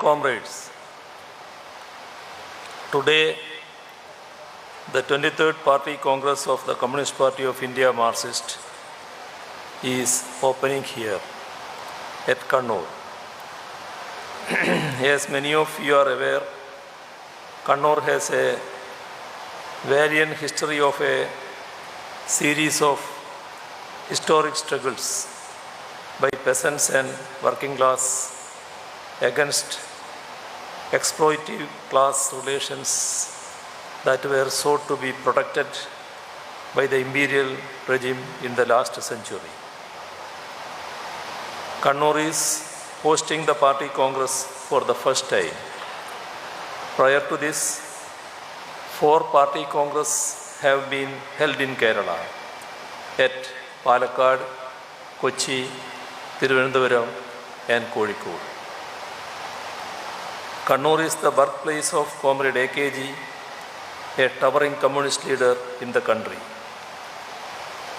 comrades, today the 23rd Party Congress of the Communist Party of India Marxist is opening here at Kannur. As many of you are aware, Kannur has a valiant history of a series of historic struggles by peasants and working class against exploitative class relations that were sought to be protected by the imperial regime in the last century. Kannur is hosting the party congress for the first time. Prior to this, 4 party congresses have been held in Kerala at Palakkad, Kochi, Thiruvananthapuram and Kozhikode. Kannur is the birthplace of Comrade AKG, a towering communist leader in the country.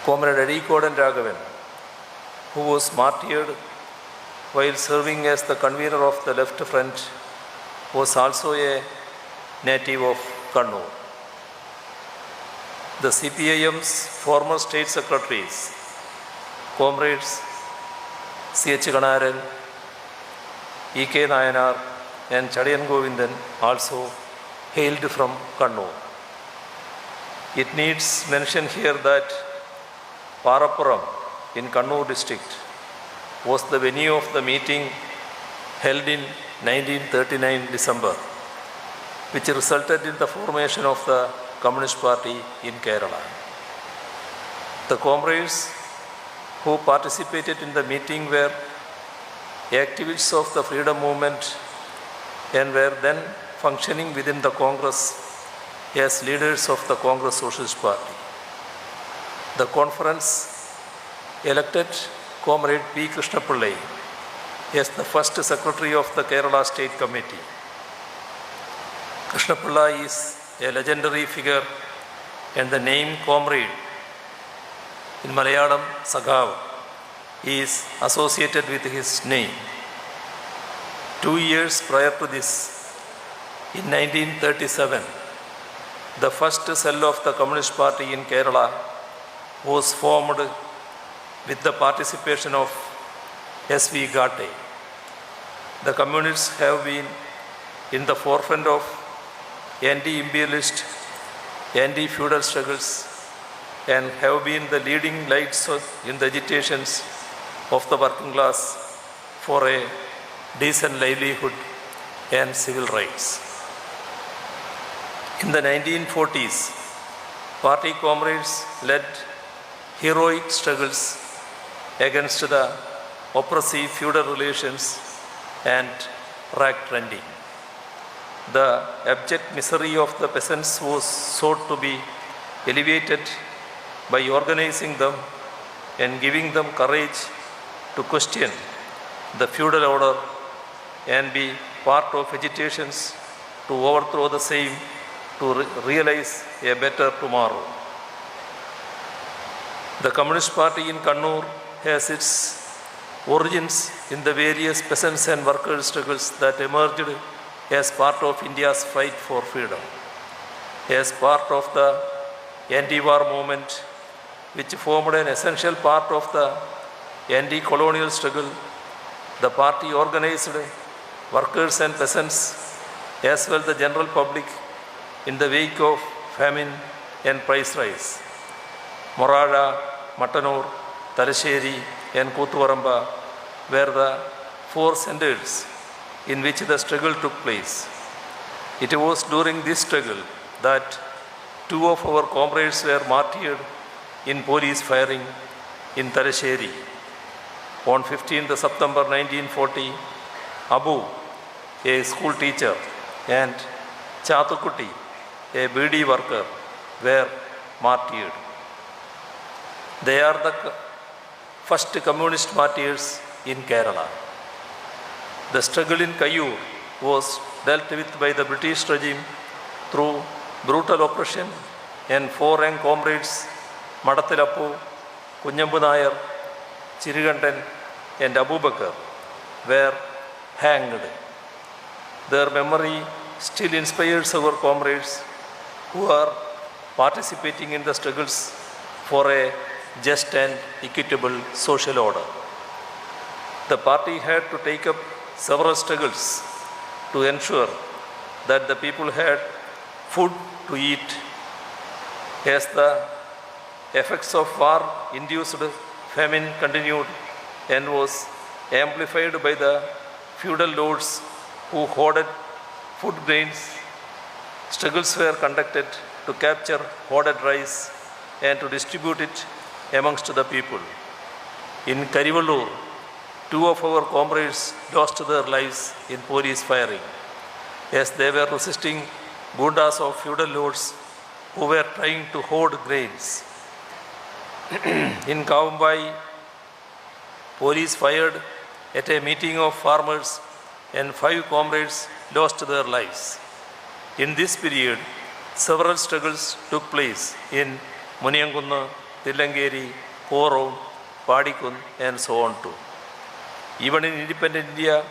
Comrade Adikodan Raghavan, who was martyred while serving as the convener of the Left Front, was also a native of Kannur. The CPIM's former state secretaries, Comrades C.H. Kannaran, E.K. Nayanar and Chadiyan Govindan also hailed from Kannur. It needs mention here that Parappuram in Kannur district was the venue of the meeting held in 1939 December, which resulted in the formation of the Communist Party in Kerala. The comrades who participated in the meeting were activists of the freedom movement and were then functioning within the Congress as leaders of the Congress Socialist Party. The conference elected Comrade P. Krishna Pillai as the first secretary of the Kerala State Committee. Krishna Pillai is a legendary figure, and the name Comrade in Malayalam Saghav is associated with his name. 2 years prior to this, in 1937, the first cell of the Communist Party in Kerala was formed with the participation of S.V. Ghate. The communists have been in the forefront of anti-imperialist, anti-feudal struggles and have been the leading lights in the agitations of the working class for a decent livelihood and civil rights. In the 1940s, party comrades led heroic struggles against the oppressive feudal relations and rag trending. The abject misery of the peasants was sought to be alleviated by organizing them and giving them courage to question the feudal order and be part of agitations to overthrow the same to realize a better tomorrow. The Communist Party in Kannur has its origins in the various peasants and workers' struggles that emerged as part of India's fight for freedom. As part of the anti-war movement, which formed an essential part of the anti-colonial struggle, the party organized workers and peasants as well the general public in the wake of famine and price rise. Morada, Mattanur, Talasheri and Kuthuvaramba were the 4 centers in which the struggle took place. It was during this struggle that 2 of our comrades were martyred in police firing in Talasheri. On 15th September 1940, Abu, a school teacher, and Chathukutti, a BD worker, were martyred. They are the first communist martyrs in Kerala. The struggle in Kannur was dealt with by the British regime through brutal oppression, and 4 young comrades, Madathilappu, Kunyambu Nayar, Chirigandan and Abu Bakr, were hanged. Their memory still inspires our comrades who are participating in the struggles for a just and equitable social order. The party had to take up several struggles to ensure that the people had food to eat, as the effects of war-induced famine continued and was amplified by the feudal lords who hoarded food grains. Struggles were conducted to capture hoarded rice and to distribute it amongst the people. In Karivallur, 2 of our comrades lost their lives in police firing as they were resisting gundas of feudal lords who were trying to hoard grains. In Kavambai, police fired at a meeting of farmers and 5 comrades lost their lives. In this period, several struggles took place in Muniyangunnu, Tillangeri, Korom, Padikun and so on too. Even in independent India,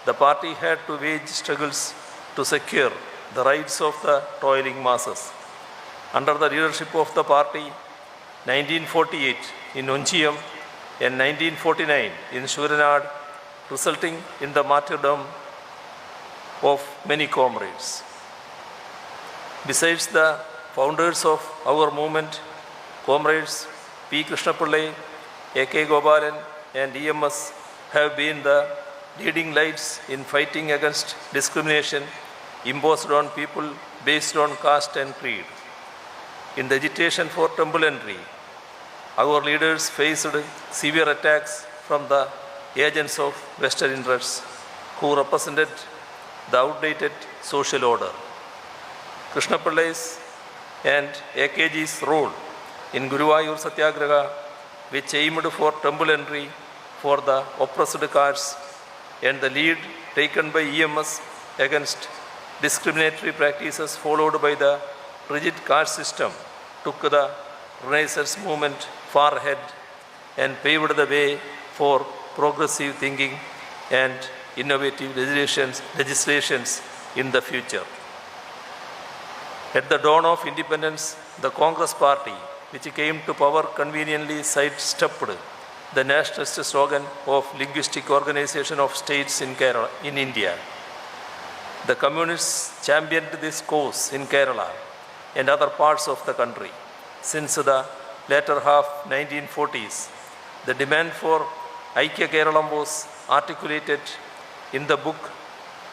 the party had to wage struggles to secure the rights of the toiling masses. Under the leadership of the party, 1948 in Unchiyam and 1949 in Shuranad, resulting in the martyrdom of many comrades. Besides the founders of our movement, comrades P. Krishnapillai, A.K. Gopalan and EMS have been the leading lights in fighting against discrimination imposed on people based on caste and creed. In the agitation for temple entry, our leaders faced severe attacks from the agents of Western interests who represented the outdated social order. Krishnapillai's and AKG's role in Guruvayur Satyagraha, which aimed for temple entry for the oppressed castes, and the lead taken by EMS against discriminatory practices followed by the rigid caste system, took the Renaissance movement far ahead and paved the way for progressive thinking and innovative legislations in the future. At the dawn of independence, the Congress Party, which came to power, conveniently sidestepped the nationalist slogan of linguistic organization of states in Kerala, in India. The communists championed this cause in Kerala and other parts of the country. Since the latter half 1940s, the demand for Aikya Keralam was articulated in the book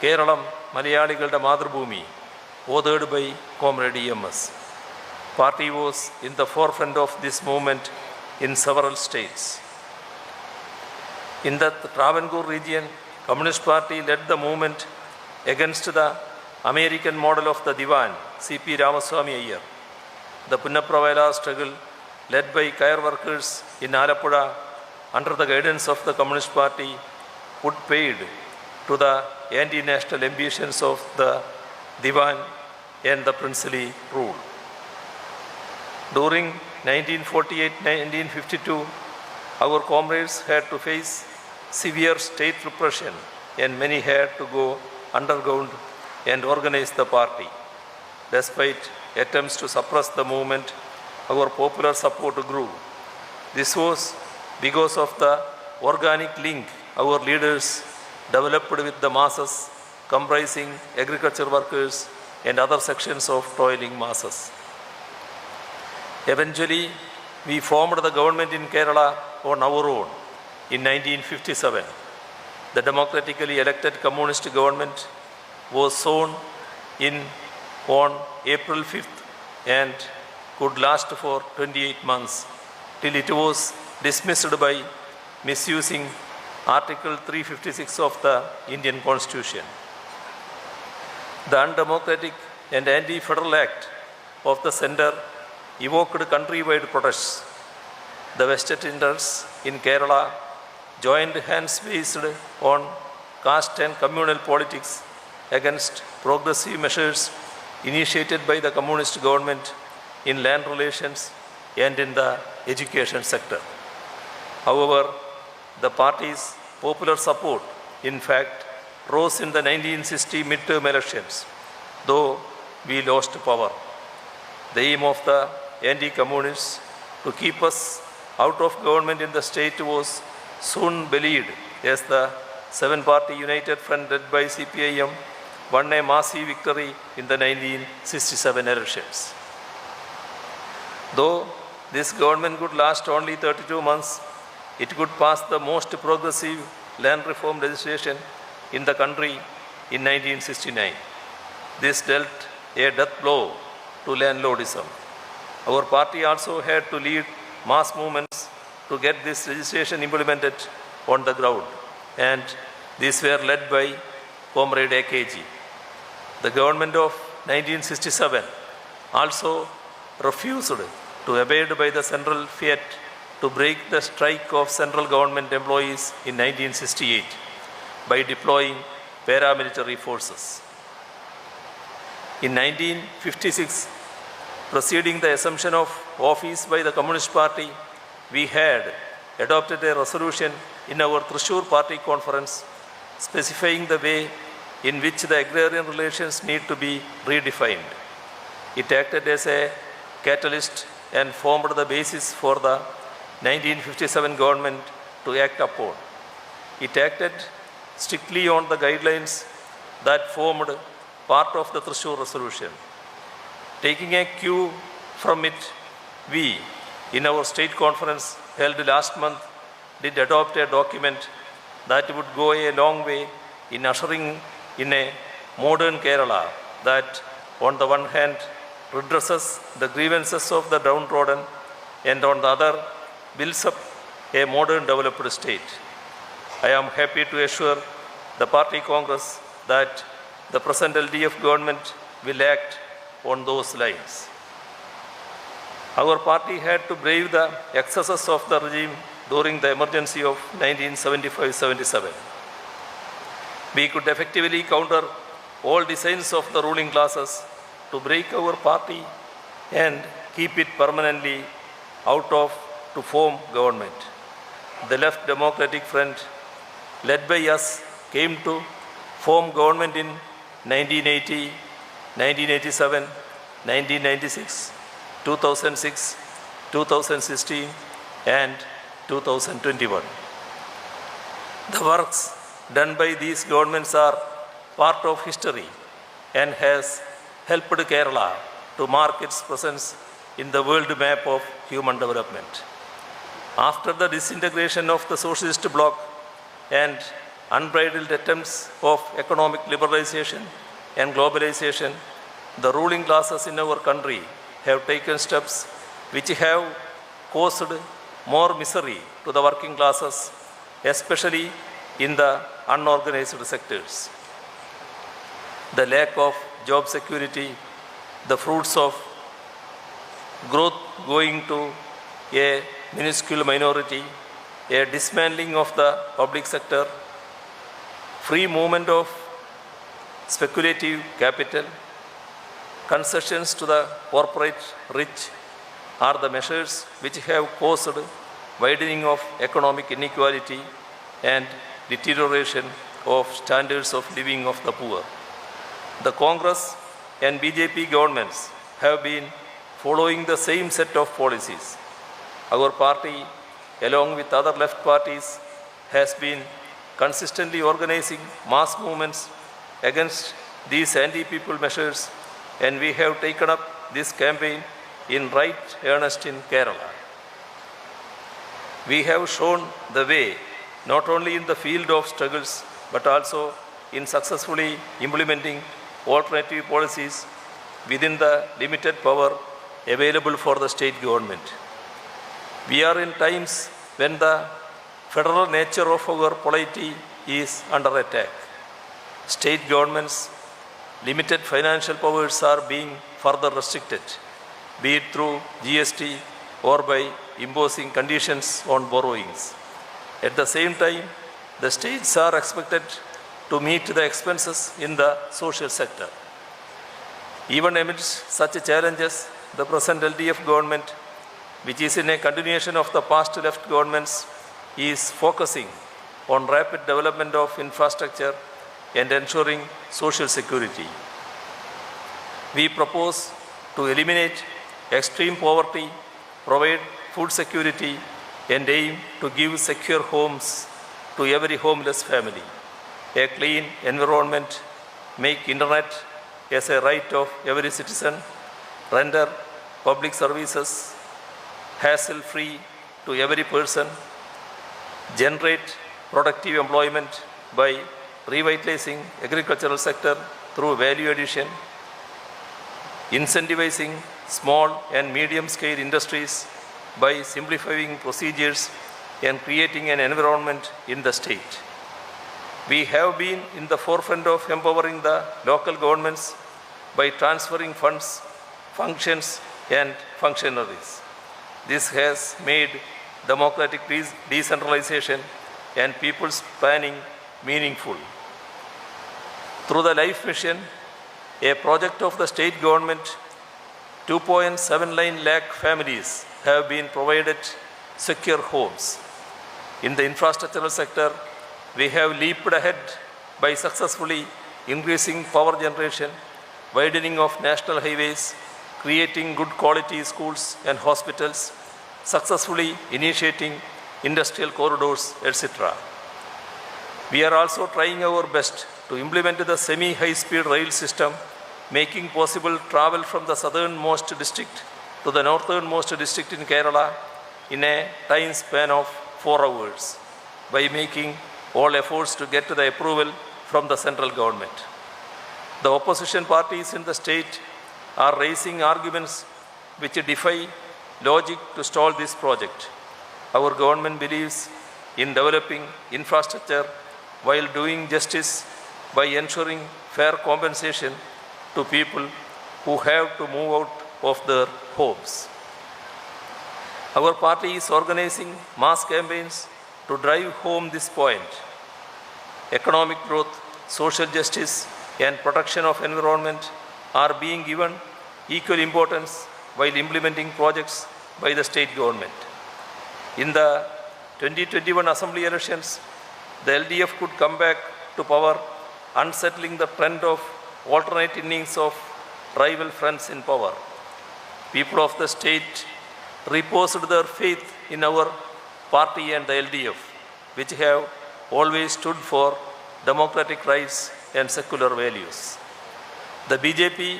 Keralam Malayaligalde Madrubhumi, authored by Comrade EMS. Party was in the forefront of this movement in several states. In the Travancore region, Communist Party led the movement against the American model of the Diwan, C.P. Ramaswamy Iyer. The Punnapravela struggle, led by kayar workers in Alappuzha under the guidance of the Communist Party, put paid to the anti-national ambitions of the Diwan and the princely rule. During 1948-1952, our comrades had to face severe state repression and many had to go underground and organize the party. Despite attempts to suppress the movement, our popular support grew. This was because of the organic link our leaders developed with the masses, comprising agriculture workers and other sections of toiling masses. Eventually, we formed the government in Kerala on our own in 1957. The democratically elected communist government was sworn in on April 5th and could last for 28 months till it was dismissed by misusing Article 356 of the Indian Constitution. The undemocratic and anti-federal act of the center evoked countrywide protests. The vested interests in Kerala joined hands based on caste and communal politics against progressive measures initiated by the communist government in land relations and in the education sector. However, the party's popular support, in fact, rose in the 1960 midterm elections, though we lost power. The aim of the anti-communists to keep us out of government in the state was soon belied as the seven-party united front led by CPIM won a massive victory in the 1967 elections. Though this government could last only 32 months, it could pass the most progressive land reform legislation in the country in 1969. This dealt a death blow to landlordism. Our party also had to lead mass movements to get this legislation implemented on the ground, and these were led by Comrade AKG. The government of 1967 also refused to abide by the central fiat to break the strike of central government employees in 1968 by deploying paramilitary forces. In 1956, preceding the assumption of office by the Communist Party, we had adopted a resolution in our Thrissur party conference specifying the way in which the agrarian relations need to be redefined. It acted as a catalyst and formed the basis for the 1957 government to act upon. It acted strictly on the guidelines that formed part of the Thrissur resolution. Taking a cue from it, we, in our state conference held last month, did adopt a document that would go a long way in ushering in a modern Kerala that, on the one hand, redresses the grievances of the downtrodden and on the other, builds up a modern developed state. I am happy to assure the party congress that the present LDF government will act on those lines. Our party had to brave the excesses of the regime during the emergency of 1975-77. We could effectively counter all designs of the ruling classes to break our party and keep it permanently out of to form government. The Left Democratic Front, led by us, came to form government in 1980, 1987, 1996, 2006, 2016, and 2021. The works done by these governments are part of history and has helped Kerala to mark its presence in the world map of human development. After the disintegration of the socialist bloc and unbridled attempts of economic liberalization and globalization, the ruling classes in our country have taken steps which have caused more misery to the working classes, especially in the unorganized sectors. The lack of job security, the fruits of growth going to a minuscule minority, a dismantling of the public sector, free movement of speculative capital, concessions to the corporate rich are the measures which have caused widening of economic inequality and deterioration of standards of living of the poor. The Congress and BJP governments have been following the same set of policies. Our party, along with other left parties, has been consistently organizing mass movements against these anti-people measures, and we have taken up this campaign in right earnest in Kerala. We have shown the way not only in the field of struggles but also in successfully implementing alternative policies within the limited power available for the state government. We are in times when the federal nature of our polity is under attack. State governments' limited financial powers are being further restricted, be it through GST or by imposing conditions on borrowings. At the same time, the states are expected to meet the expenses in the social sector. Even amidst such challenges, the present LDF government, which is in a continuation of the past left governments, is focusing on rapid development of infrastructure and ensuring social security. We propose to eliminate extreme poverty, provide food security, and aim to give secure homes to every homeless family, a clean environment, make internet as a right of every citizen, render public services hassle-free to every person, generate productive employment by revitalizing agricultural sector through value addition, incentivizing small and medium-scale industries by simplifying procedures and creating an environment in the state. We have been in the forefront of empowering the local governments by transferring funds, functions, and functionaries. This has made democratic decentralization and people's planning meaningful. Through the Life Mission, a project of the state government, 2.79 lakh families have been provided secure homes. In the infrastructural sector, we have leaped ahead by successfully increasing power generation, widening of national highways, creating good quality schools and hospitals, successfully initiating industrial corridors, etc. We are also trying our best to implement the semi-high-speed rail system, making possible travel from the southernmost district to the northernmost district in Kerala in a time span of 4 hours by making all efforts to get to the approval from the central government. The opposition parties in the state are raising arguments which defy logic to stall this project. Our government believes in developing infrastructure while doing justice by ensuring fair compensation to people who have to move out of their homes. Our party is organizing mass campaigns to drive home this point. Economic growth, social justice, and protection of environment are being given equal importance while implementing projects by the state government. In the 2021 Assembly elections, the LDF could come back to power, unsettling the trend of alternate innings of rival fronts in power. People of the state reposed their faith in our party and the LDF, which have always stood for democratic rights and secular values. The BJP,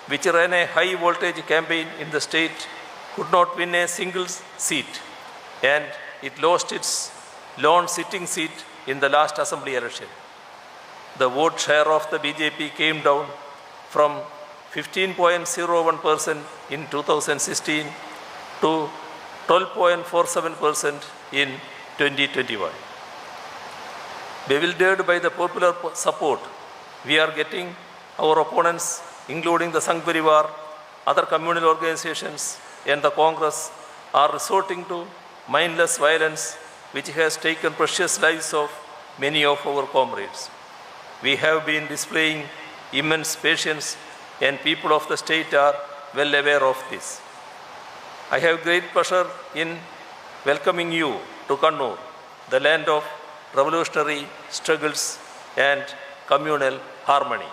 which ran a high voltage campaign in the state, could not win a single seat, and it lost its lone sitting seat in the last assembly election. The vote share of the BJP came down from 15.01% in 2016 to 12.47% in 2021. Bewildered by the popular support we are getting, our opponents, including the Sangh Parivar, other communal organizations, and the Congress, are resorting to mindless violence which has taken precious lives of many of our comrades. We have been displaying immense patience, and people of the state are well aware of this. I have great pleasure in welcoming you to Kannur, the land of revolutionary struggles and communal harmony.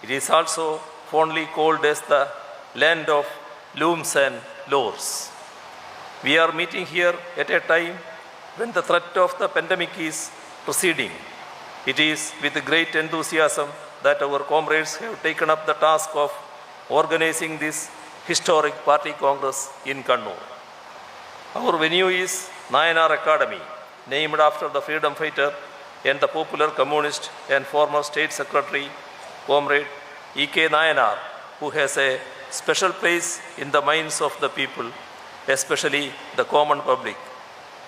It is also fondly called as the land of looms and lores. We are meeting here at a time when the threat of the pandemic is receding. It is with great enthusiasm that our comrades have taken up the task of organizing this historic party congress in Kannur. Our venue is Nayanar Academy, named after the freedom fighter and the popular communist and former state secretary, Comrade E.K. Nayanar, who has a special place in the minds of the people, especially the common public.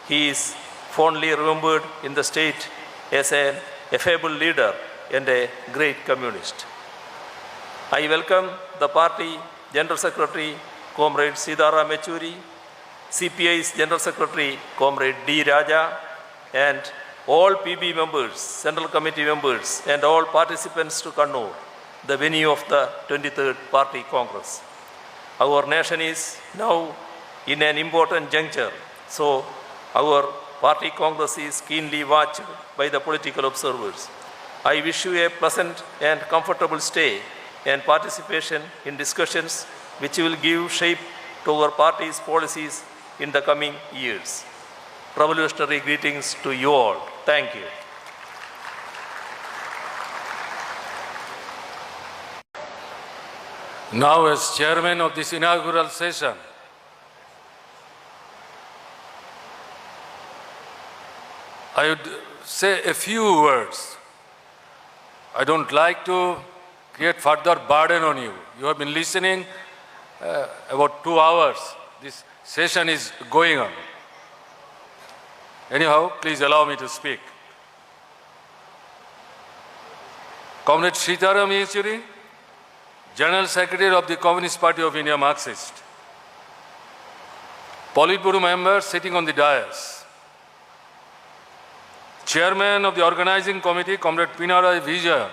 He is fondly remembered in the state as an affable leader and a great communist. I welcome the party General Secretary, Comrade Sitaram Yechury, CPI's General Secretary, Comrade D. Raja, and all PB members, Central Committee members, and all participants to Kannur, the venue of the 23rd Party Congress. Our nation is now in an important juncture, so our party congress is keenly watched by the political observers. I wish you a pleasant and comfortable stay and participation in discussions which will give shape to our party's policies in the coming years. Revolutionary greetings to you all. Thank you. Now, as chairman of this inaugural session, I would say a few words. I don't like to create further burden on you. You have been listening about 2 hours. This session is going on. Anyhow, please allow me to speak. Comrade Sitaram Yechuri, General Secretary of the Communist Party of India, Marxist. Politburo member sitting on the dais. Chairman of the Organizing Committee, Comrade Pinarayi Vijayan.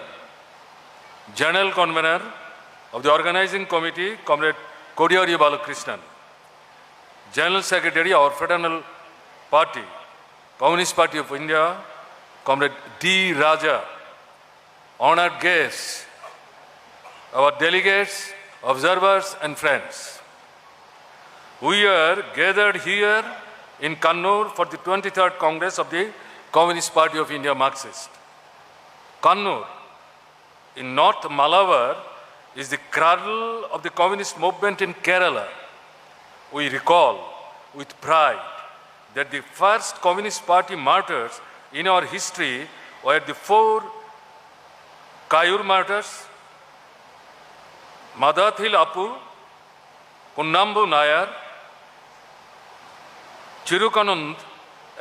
General Convener of the Organizing Committee, Comrade Kodiyari Balakrishnan. General Secretary, our Fraternal Party, Communist Party of India, Comrade D. Raja. Honored guests, our delegates, observers and friends. We are gathered here in Kannur for the 23rd Congress of the Communist Party of India, Marxist. Kannur, in North Malabar, is the cradle of the communist movement in Kerala. We recall with pride that the first Communist Party martyrs in our history were the 4 Kayur martyrs, Madathil Apu, Punnambu Nayar, Chirukanund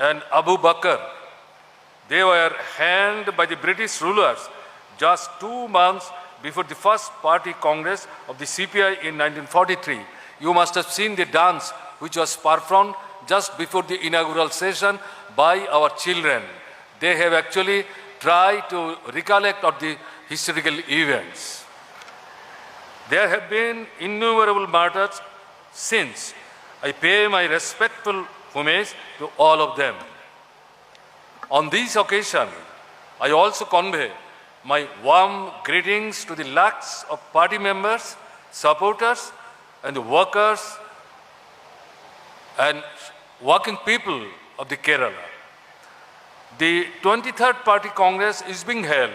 and Abu Bakr. They were hanged by the British rulers just 2 months before the first party congress of the CPI in 1943. You must have seen the dance which was performed just before the inaugural session by our children. They have actually tried to recollect of the historical events. There have been innumerable martyrs since. I pay my respectful homage to all of them. On this occasion, I also convey my warm greetings to the lakhs of party members, supporters, and the workers and working people of the Kerala. The 23rd Party Congress is being held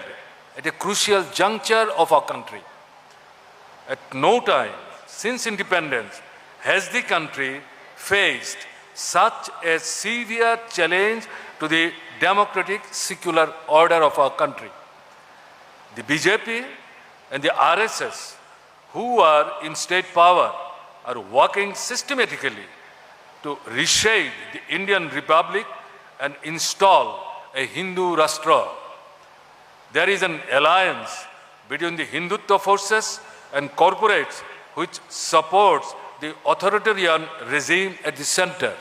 at a crucial juncture of our country. At no time since independence has the country faced such a severe challenge to the democratic secular order of our country. The BJP and the RSS, who are in state power, are working systematically to reshape the Indian Republic and install a Hindu Rashtra. There is an alliance between the Hindutva forces and corporates which supports the authoritarian regime at the center.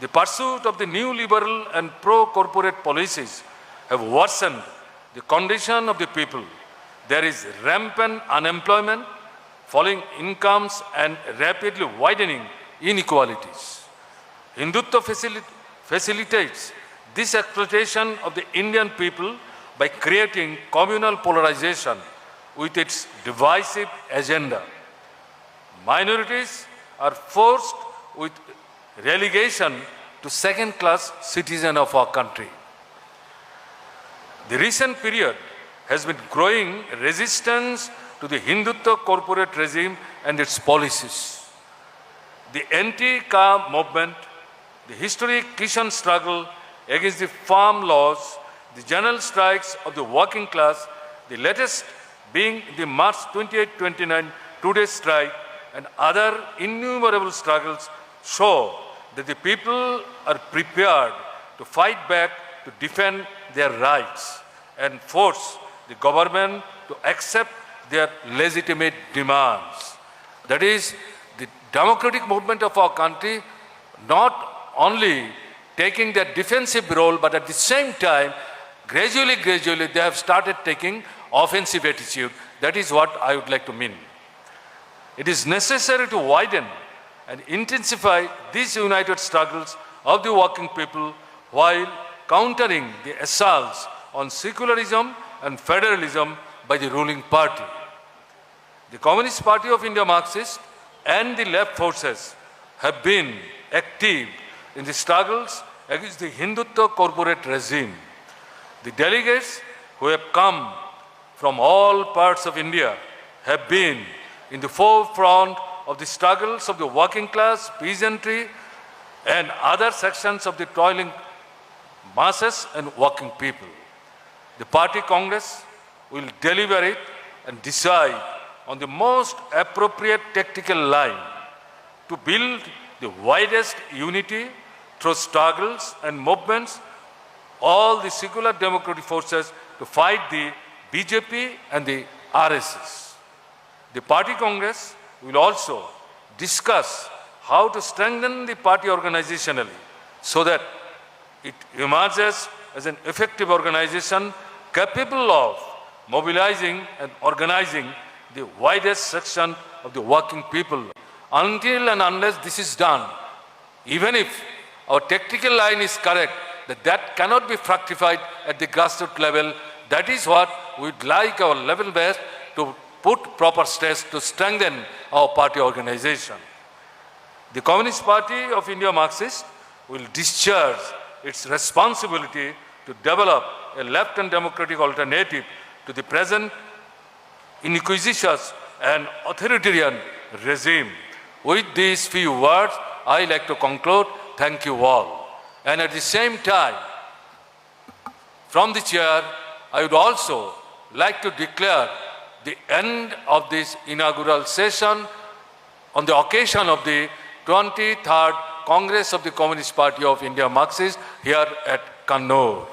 The pursuit of the new liberal and pro-corporate policies have worsened the condition of the people. There is rampant unemployment, falling incomes and rapidly widening inequalities. Hindutva facilitates this exploitation of the Indian people by creating communal polarization with its divisive agenda. Minorities are forced with relegation to second-class citizens of our country. The recent period has been growing resistance to the Hindutva corporate regime and its policies. The anti-caste movement, the historic Kishan struggle against the farm laws, the general strikes of the working class, the latest being the March 28-29 two-day strike, and other innumerable struggles show that the people are prepared to fight back to defend their rights and force the government to accept their legitimate demands. That is, the democratic movement of our country not only taking their defensive role, but at the same time, gradually, they have started taking offensive attitude. That is what I would like to mean. It is necessary to widen and intensify these united struggles of the working people while countering the assaults on secularism and federalism by the ruling party. The Communist Party of India Marxist and the left forces have been active in the struggles against the Hindutva corporate regime. The delegates who have come from all parts of India have been in the forefront of the struggles of the working class, peasantry, and other sections of the toiling masses and working people. The party Congress will deliberate and decide on the most appropriate tactical line to build the widest unity through struggles and movements, all the secular democratic forces to fight the BJP and the RSS. The party Congress will also discuss how to strengthen the party organizationally so that it emerges as an effective organization capable of mobilizing and organizing the widest section of the working people. Until and unless this is done, even if our tactical line is correct, that cannot be fructified at the grassroots level. That is what we'd like our level best to put proper stress to strengthen our party organization. The Communist Party of India Marxist will discharge its responsibility to develop a left and democratic alternative to the present inquisitions and authoritarian regime. With these few words, I like to conclude. Thank you all. And at the same time, from the chair, I would also like to declare the end of this inaugural session on the occasion of the 23rd Congress of the Communist Party of India Marxist here at Kannur.